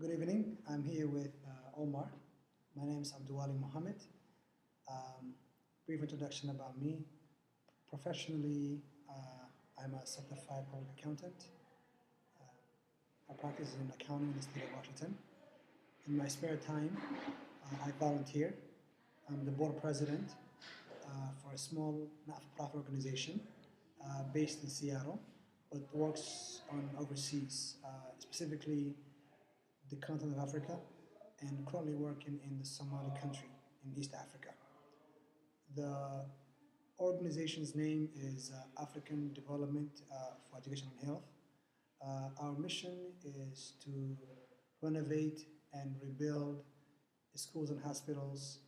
Good evening. I'm here with Omar. My name is Abdiweli Mohamed. Um, Brief introduction about me. Professionally, I'm a certified public accountant. I practice in accounting in the state of Washington. In my spare time, I volunteer. I'm the board president for a small not-for-profit organization based in Seattle, but works on overseas, specifically the continent of Africa, and currently working in the Somali country in East Africa. The organization's name is African Development for Education and Health. Our mission is to renovate and rebuild schools and hospitals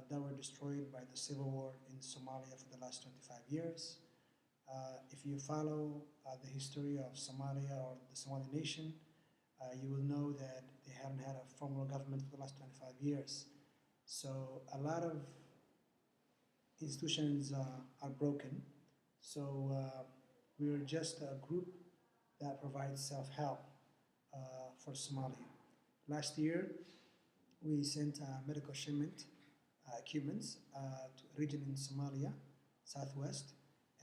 that were destroyed by the civil war in Somalia for the last 25 years. If you follow the history of Somalia or the Somali nation, you will know that they haven't had a formal government for the last 25 years. So a lot of institutions are broken. So we're just a group that provides self-help for Somalia. Last year, we sent medical shipment equipments to a region in Somalia, southwest,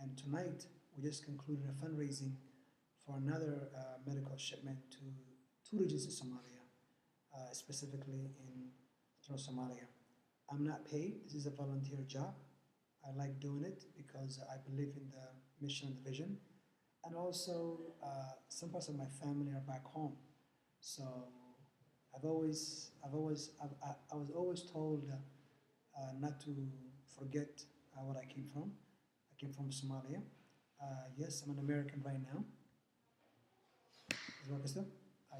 and tonight we just concluded a fundraising for another medical shipment to two regions in Somalia, specifically in central Somalia. I'm not paid. This is a volunteer job. I like doing it because I believe in the mission and the vision. And also, some parts of my family are back home. So I was always told not to forget what I came from. I came from Somalia. Yes, I'm an American right now. Is it okay still?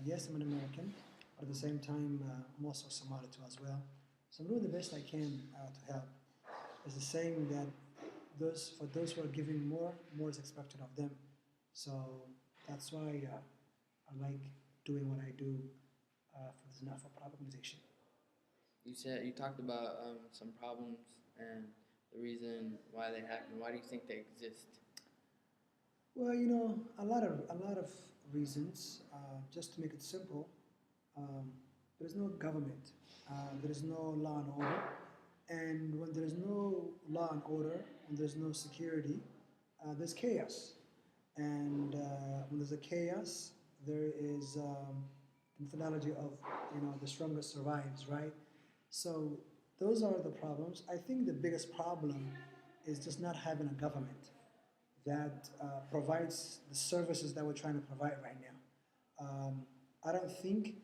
Yes, I'm an American, but at the same time, I'm also Somali too as well. So I'm doing the best I can to help. It's the saying that for those who are giving more is expected of them. So that's why I like doing what I do for this not-for-profit organization. You talked about some problems and the reason why they happen. Why do you think they exist? Well, a lot of reasons. Just to make it simple, um, there is no government, there is no law and order, and when there is no law and order, when there's no security, there's chaos. And when there's a chaos, there is the methodology of the strongest survives, right? So those are the problems. I think the biggest problem is just not having a government that provides the services that we're trying to provide right now. I don't think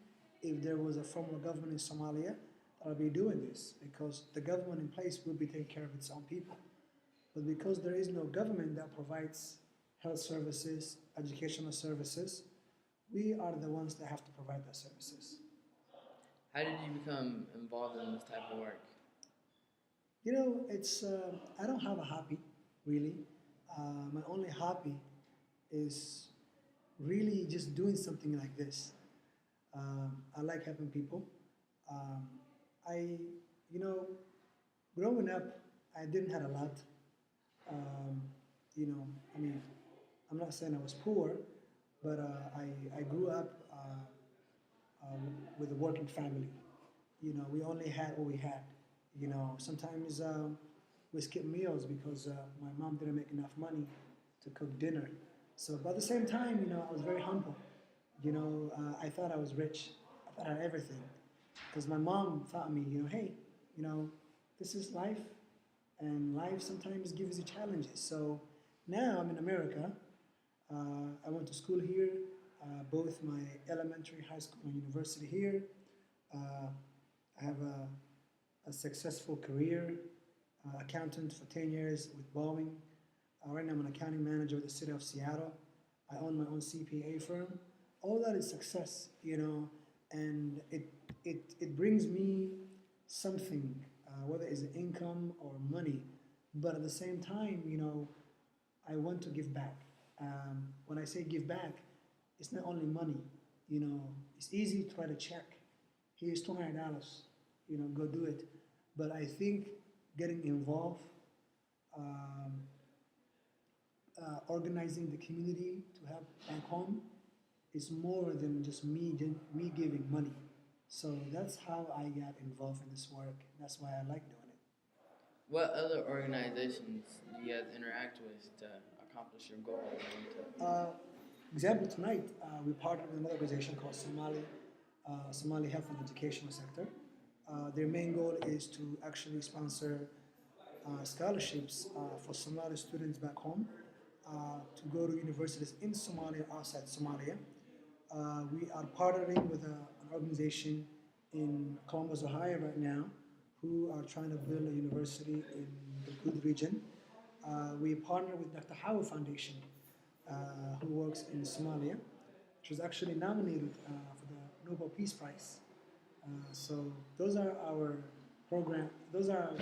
if there was a formal government in Somalia that would be doing this because the government in place would be taking care of its own people. But because there is no government that provides health services, educational services, we are the ones that have to provide those services. How did you become involved in this type of work? It's I don't have a hobby really. My only hobby is really just doing something like this. I like helping people. Um, I, you know, growing up, I didn't have a lot. Um, I mean, I'm not saying I was poor, but I grew up with a working family. We only had what we had. Sometimes we skip meals because my mom didn't make enough money to cook dinner. So, but at the same time, I was very humble. I thought I was rich. I thought I had everything because my mom taught me, hey, you know, this is life, and life sometimes gives you challenges. So now I'm in America. I went to school here, both my elementary, high school, and university here. I have a successful career, accountant for 10 years with Boeing. Right now I'm an accounting manager with the city of Seattle. I own my own CPA firm. All that is success, and it brings me something, whether it's income or money. But at the same time, I want to give back. When I say give back, it's not only money. It's easy to write a check. Here's $200. Go do it. But I think getting involved, organizing the community to help back home, is more than just me giving money. So that's how I got involved in this work. That's why I like doing it. What other organizations do you guys interact with to accomplish your goal? Example tonight, we partnered with another organization called Somali Health and Educational Sector. Their main goal is to actually sponsor scholarships for Somali students back home to go to universities in Somalia, outside Somalia. We are partnering with an organization in Columbus, Ohio right now who are trying to build a university in the Good region. We partner with Dr. Howard Foundation, who works in Somalia, which was actually nominated for the Nobel Peace Prize. So those are our those are our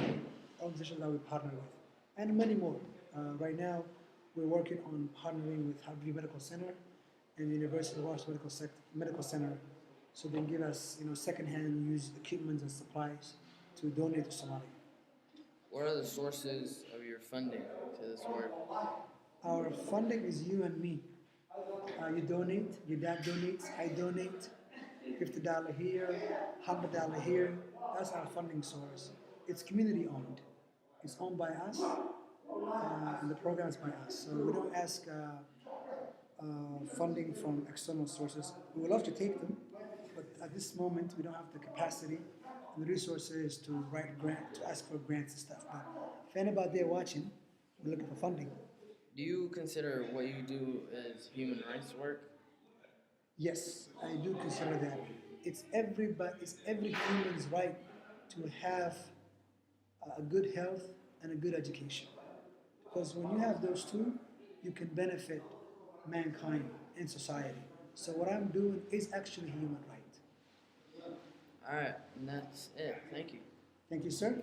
organizations that we partner with, and many more. Right now, we're working on partnering with Harvey Medical Center and the University of Washington Medical Center, so they can give us, secondhand used equipment and supplies to donate to Somalia. What are the sources of your funding to this work? Our funding is you and me. You donate, your dad donates, I donate, $50 here, $100 here. That's our funding source. It's community owned. It's owned by us, and the program is by us. So we don't ask funding from external sources. We would love to take them, but at this moment we don't have the capacity and the resources to to ask for grants and stuff. But if anybody there watching, we're looking for funding. Do you consider what you do as human rights work? Yes, I do consider that. It's every human's right to have a good health and a good education. Because when you have those two, you can benefit mankind and society. So what I'm doing is actually human right. All right, and that's it. Thank you. Thank you, sir.